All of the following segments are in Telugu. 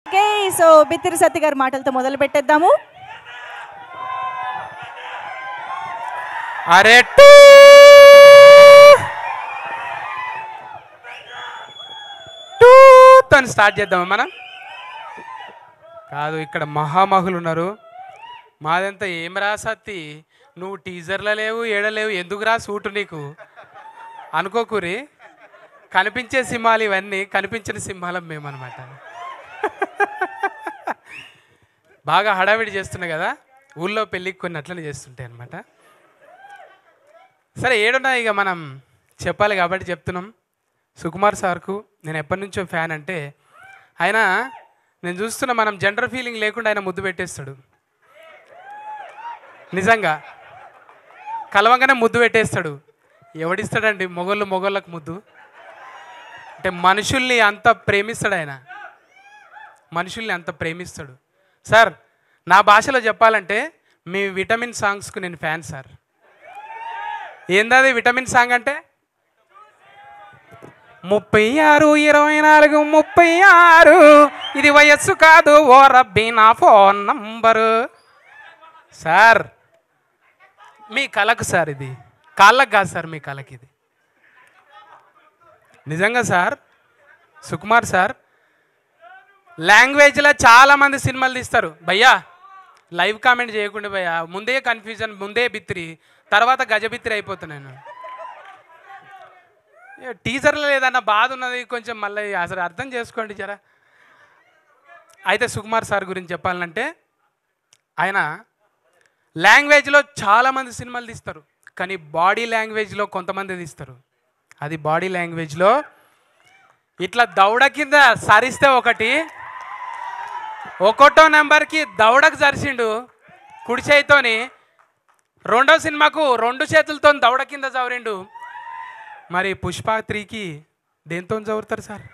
ఓకే, సో బిత్తిరి సత్తి గారి మాటలతో మొదలు పెట్టేద్దాము. అరే తను స్టార్ట్ చేద్దామా మనం? కాదు, ఇక్కడ మహామహులు ఉన్నారు. మాదంతా ఏం రా సత్తి, నువ్వు టీజర్లో లేవు, ఏడలేవు, ఎందుకు రా సూటు నీకు అనుకోకూరి. కనిపించే సింహాలు ఇవన్నీ, కనిపించిన సింహాలం మేమన్నమాట. బాగా హడావిడి చేస్తున్నాయి కదా, ఊళ్ళో పెళ్ళికి కొన్ని అట్లనే చేస్తుంటాయి అనమాట. సరే, ఏడున్నా ఇక మనం చెప్పాలి కాబట్టి చెప్తున్నాం. సుకుమార్ సార్కు నేను ఎప్పటి నుంచో ఫ్యాన్. అంటే ఆయన, నేను చూస్తున్నా, మనం జెండర్ ఫీలింగ్ లేకుండా ఆయన ముద్దు పెట్టేస్తాడు. నిజంగా కలవంగానే ముద్దు పెట్టేస్తాడు. ఎవడిస్తాడండి మొగోళ్ళకు ముద్దు? అంటే మనుషుల్ని అంత ప్రేమిస్తాడు ఆయన, మనుషుల్ని అంత ప్రేమిస్తాడు. సార్, నా భాషలో చెప్పాలంటే మీ విటమిన్ సాంగ్స్కు నేను ఫ్యాన్ సార్. ఏందది విటమిన్ సాంగ్ అంటే? 36, 24, 36 ఇది వయస్సు కాదు ఓ రబ్బీ నా ఫోన్ నంబరు. సార్, మీ కళకు సార్, ఇది కాళ్ళకు కాదు సార్, మీ కళకి ఇది. నిజంగా సార్, సుకుమార్ సార్ లాంగ్వేజ్లో చాలామంది సినిమాలు తీస్తారు భయ్యా. లైవ్ కామెంట్ చేయకుండా భయ్యా, ముందే కన్ఫ్యూజన్, ముందే బిత్తిరి, తర్వాత గజబిత్తిరి అయిపోతున్నాను. టీజర్లో లేదన్న బాధ ఉన్నది కొంచెం, మళ్ళీ అసలు అర్థం చేసుకోండి జరా. అయితే సుకుమార్ సార్ గురించి చెప్పాలంటే, ఆయన లాంగ్వేజ్లో చాలామంది సినిమాలు తీస్తారు, కానీ బాడీ లాంగ్వేజ్లో కొంతమంది తీస్తారు. అది బాడీ లాంగ్వేజ్లో ఇట్లా దౌడ కింద సరిస్తే ఒకటో నెంబర్కి దౌడకు సరిసిండు కుడి చేయితోని. రెండో సినిమాకు 2 చేతులతో దౌడ కింద చవరిండు. మరి పుష్ప 3కి దేంతో చదువుతారు సార్?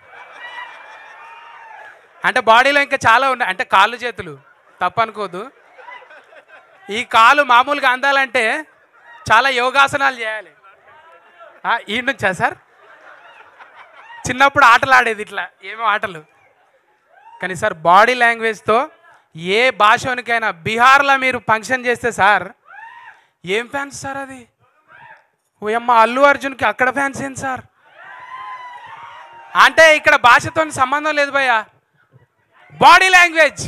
అంటే బాడీలో ఇంకా చాలా ఉన్నాయి, అంటే కాళ్ళు చేతులు తప్పనుకోదు. ఈ కాలు మామూలుగా అందాలంటే చాలా యోగాసనాలు చేయాలి. ఈ నుంచా సార్? చిన్నప్పుడు ఆటలు ఆడేది ఇట్లా, ఏమో ఆటలు. కానీ సార్, బాడీ లాంగ్వేజ్తో ఏ భాషనికైనా, బీహార్లో మీరు ఫంక్షన్ చేస్తే సార్, ఏం ఫ్యాన్స్ సార్ అది? ఓయమ్మ, అల్లు అర్జున్కి అక్కడ ఫ్యాన్స్ ఏంటి సార్? అంటే ఇక్కడ భాషతో సంబంధం లేదు భయ్య, బాడీ లాంగ్వేజ్.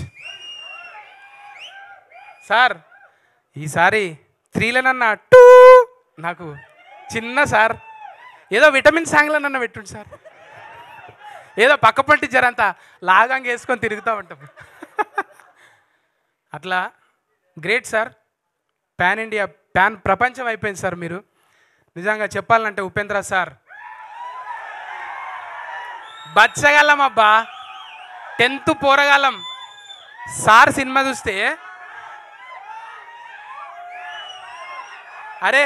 సార్, ఈసారి 3లనన్నా నాకు చిన్న సార్, ఏదో విటమిన్ సాంగ్లో నన్ను పెట్టుండి సార్. ఏదో పక్క పంటి జరంతా లాగంగా వేసుకొని తిరుగుతూ ఉంటాం. అట్లా great sir, pan India, pan ప్రపంచం అయిపోయింది సార్ మీరు. నిజంగా చెప్పాలంటే ఉపేంద్ర సార్ బచ్చగలం అబ్బా, 10th పోరగాలం. సార్ సినిమా చూస్తే, అరే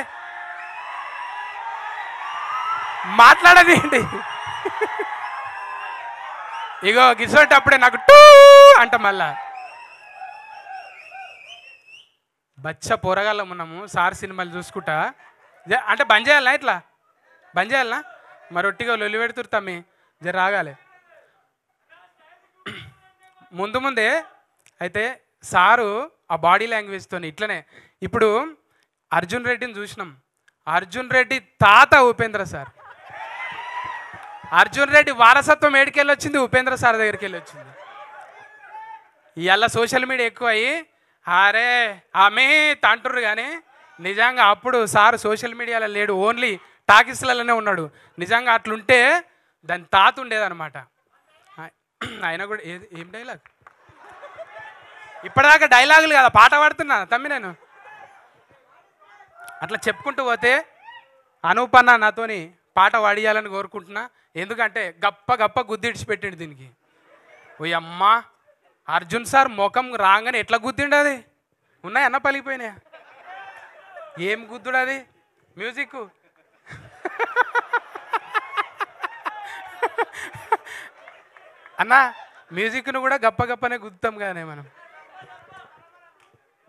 మాట్లాడది ఏంటి? ఇగో గిసోటప్పుడే నాకు అంట మళ్ళా. బచ్చ పోరగాళ్ళం ఉన్నాము సార్ సినిమాలు చూసుకుంటా. అంటే బంద్ చేయాలనా? ఇట్లా బంద్ చేయాలనా? మరి ఒట్టిగా లొల్లి పెడుతురు తమ్మి, జర రాగాలి. ముందే అయితే సారు ఆ బాడీ లాంగ్వేజ్తో ఇట్లనే. ఇప్పుడు అర్జున్ రెడ్డిని చూసినాం, అర్జున్ రెడ్డి తాత ఉపేంద్ర సార్. అర్జున్ రెడ్డి వారసత్వం ఏడికెళ్ళి వచ్చింది? ఉపేంద్ర సార్ దగ్గరికి వెళ్ళి వచ్చింది. ఇవాళ సోషల్ మీడియా ఎక్కువ అయ్యి అరే ఆమె తంటుర్రు, కానీ నిజంగా అప్పుడు సార్ సోషల్ మీడియాలో లేడు, ఓన్లీ టాకీస్లలోనే ఉన్నాడు. నిజంగా అట్లుంటే దాని తాత ఉండేదన్నమాట. ఆయన కూడా ఏం డైలాగ్? ఇప్పటిదాకా డైలాగులు కదా, పాట పాడుతున్నా తమ్మి నేను. అట్లా చెప్పుకుంటూ పోతే అనూపన్న నాతోని పాట పాడియాలని కోరుకుంటున్నా. ఎందుకంటే గప్ప గుద్దిడిచి పెట్టిండు దీనికి. ఓ అమ్మ, అర్జున్ సార్ ముఖం రాగానే ఎట్లా గుద్దిండు? అది ఉన్నాయన్న పలిగిపోయినాయా? ఏం గుద్దుడు అది? మ్యూజిక్ అన్న, మ్యూజిక్ను కూడా గప్పనే గుద్దుతాం కానీ మనం.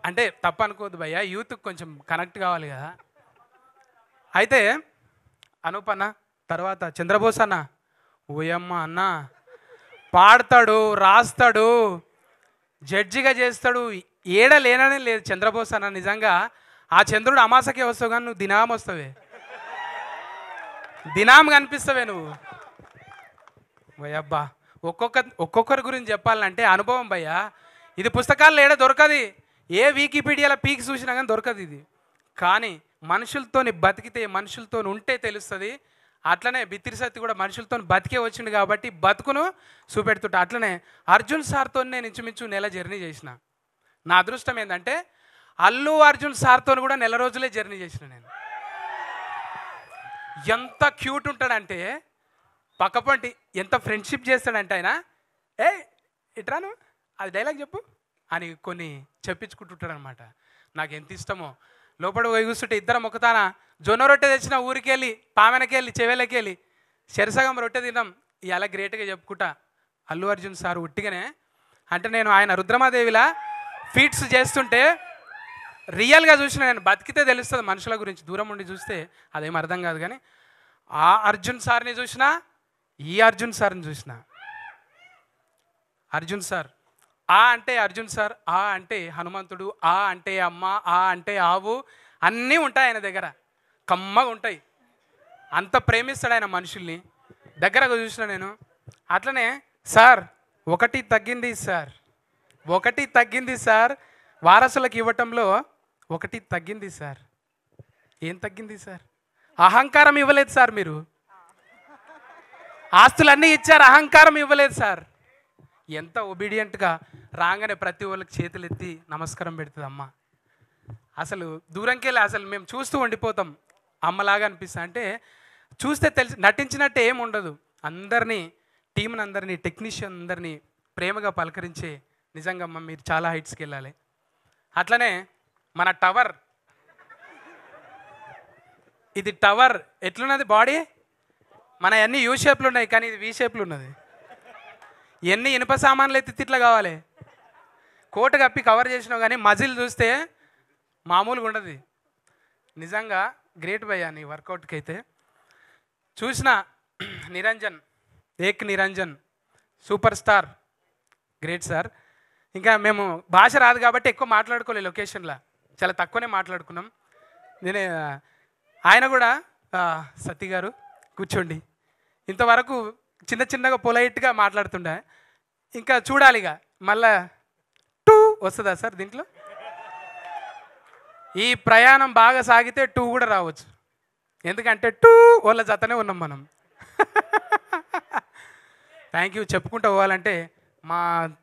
అంటే తప్పు అనుకోవద్దు భయ్య, యూత్కి కొంచెం కనెక్ట్ కావాలి కదా. అయితే అనూప్ అన్న తర్వాత చంద్రబోస్ అన్న, ఓయమ్మ అన్న పాడతాడు, రాస్తాడు, జడ్జిగా చేస్తాడు. ఏడ లేననే లేదు చంద్రబోస్ అన్న. నిజంగా ఆ చంద్రుడు అమాసకే వస్తావు కానీ నువ్వు దినాం వస్తావే, దినాం కనిపిస్తావే నువ్వు. భయ్యబ్బా, ఒక్కొక్కరి గురించి చెప్పాలంటే అనుభవం భయ్యా. ఇది పుస్తకాల్లో ఏడ దొరకది, ఏ వికీపీడియాలో పీకి చూసినా కానీ దొరకదు ఇది. కానీ మనుషులతోని బతికితే, మనుషులతో ఉంటే తెలుస్తుంది. అట్లనే బిత్తిరి సత్తి కూడా మనుషులతో బతికే వచ్చిండు కాబట్టి బతుకును చూపెడుతుంటా. అట్లనే అర్జున్ సార్తో నేను ఇంచుమించు నెల జర్నీ చేసిన. నా అదృష్టం ఏంటంటే అల్లు అర్జున్ సార్తో కూడా నెల రోజులే జర్నీ చేసిన నేను. ఎంత క్యూట్ ఉంటాడంటే పక్కపంటి, ఎంత ఫ్రెండ్షిప్ చేస్తాడంటే ఆయన, ఏ ఇట్రాను అది డైలాగ్ చెప్పు అని కొన్ని చెప్పించుకుంటుంటాడు అనమాట. నాకు ఎంత ఇష్టమో. లోపల పోయి కూర్చుంటే ఇద్దరం ఒకతాన జొన్న రొట్టె తెచ్చిన ఊరికి వెళ్ళి, పామెనకి వెళ్ళి, చెవేలకి వెళ్ళి చెరసగం రొట్టె తిన్నాం. ఇలా గ్రేట్గా చెప్పుకుంటా అల్లు అర్జున్ సార్ ఉట్టిగానే. అంటే నేను ఆయన రుద్రమాదేవిలా ఫీట్స్ చేస్తుంటే రియల్గా చూసిన, నేను బతికితే తెలుస్తుంది మనుషుల గురించి. దూరం ఉండి చూస్తే అదేం అర్థం కాదు. కానీ ఆ అర్జున్ సార్ని చూసినా, ఈ అర్జున్ సార్ని చూసిన. అర్జున్ సార్ ఆ అంటే అర్జున్ సార్, ఆ అంటే హనుమంతుడు, ఆ అంటే అమ్మ, ఆ అంటే ఆవు, అన్నీ ఉంటాయి ఆయన దగ్గర, కమ్మగా ఉంటాయి. అంత ప్రేమిస్తాడు ఆయన మనుషుల్ని. దగ్గరగా చూసిన నేను. అట్లనే సార్ ఒకటి తగ్గింది సార్, ఒకటి తగ్గింది సార్, వారసులకు ఇవ్వటంలో ఒకటి తగ్గింది సార్. ఏం తగ్గింది సార్? అహంకారం ఇవ్వలేదు సార్. మీరు ఆస్తులన్నీ ఇచ్చారు, అహంకారం ఇవ్వలేదు సార్. ఎంత ఒబీడియంట్గా రాగానే ప్రతి వాళ్ళకి చేతులు ఎత్తి నమస్కారం పెడుతుంది అమ్మ. అసలు దూరంకి వెళ్ళి అసలు మేము చూస్తూ ఉండిపోతాం. అమ్మలాగా అనిపిస్తా. అంటే చూస్తే తెలిసి నటించినట్టే ఏం ఉండదు. అందరినీ, టీంని అందరినీ, టెక్నీషియన్ అందరినీ ప్రేమగా పలకరించే నిజంగా అమ్మ మీరు చాలా హైట్స్కి వెళ్ళాలి. అట్లనే మన టవర్, ఇది టవర్ ఎట్లున్నది బాడీ? మన అన్ని యూ షేప్లు ఉన్నాయి కానీ ఇది వి షేప్లు ఉన్నది. ఎన్ని ఇనుప సామాన్లు ఎత్తి ఇట్లా కావాలి. కోట కప్పి కవర్ చేసినావు కానీ మజిల్ చూస్తే మామూలుగా ఉండదు. నిజంగా గ్రేట్ భయ్యా నీ వర్కౌట్కి అయితే. చూసిన నిరంజన్, ఏక్ Niranjan superstar, great sir. ఇంకా మేము భాష రాదు కాబట్టి ఎక్కువ మాట్లాడుకోలేదు లొకేషన్లో, చాలా తక్కువనే మాట్లాడుకున్నాం. నేనే ఆయన కూడా సతీ గారు కూర్చోండి, ఇంతవరకు చిన్న చిన్నగా పొలైట్గా మాట్లాడుతుండే. ఇంకా చూడాలి ఇక మళ్ళా టూ వస్తుందా సార్ దీంట్లో? ఈ ప్రయాణం బాగా సాగితే టూ కూడా రావచ్చు. ఎందుకంటే టూ వాళ్ళ జతనే ఉన్నాం మనం. Thank you. చెప్పుకుంటూ పోవాలంటే మా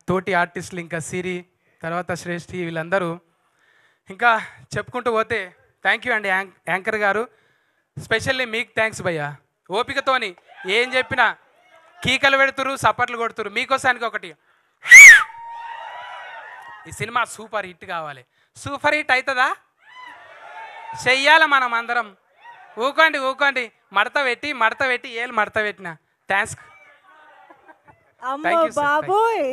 తోటి ఆర్టిస్టులు, ఇంకా సిరి, తర్వాత శ్రేష్ఠి, వీళ్ళందరూ ఇంకా చెప్పుకుంటూ పోతే థ్యాంక్ యూ అండి యాంకర్ గారు. స్పెషల్లీ మీకు థ్యాంక్స్ భయ్యా. ఓపికతోని ఏం చెప్పినా కీకలు పెడుతురు, సపర్లు కొడుతురు. మీకోసానికి ఒకటి, ఈ సినిమా సూపర్ హిట్ కావాలి. సూపర్ హిట్ అవుతుందా? చెయ్యాలి మనం అందరం. ఊకోండి ఊకోండి, మడత పెట్టి ఏళ్ళు మడత పెట్టిన. థ్యాంక్స్. అమ్మో బాబోయ్.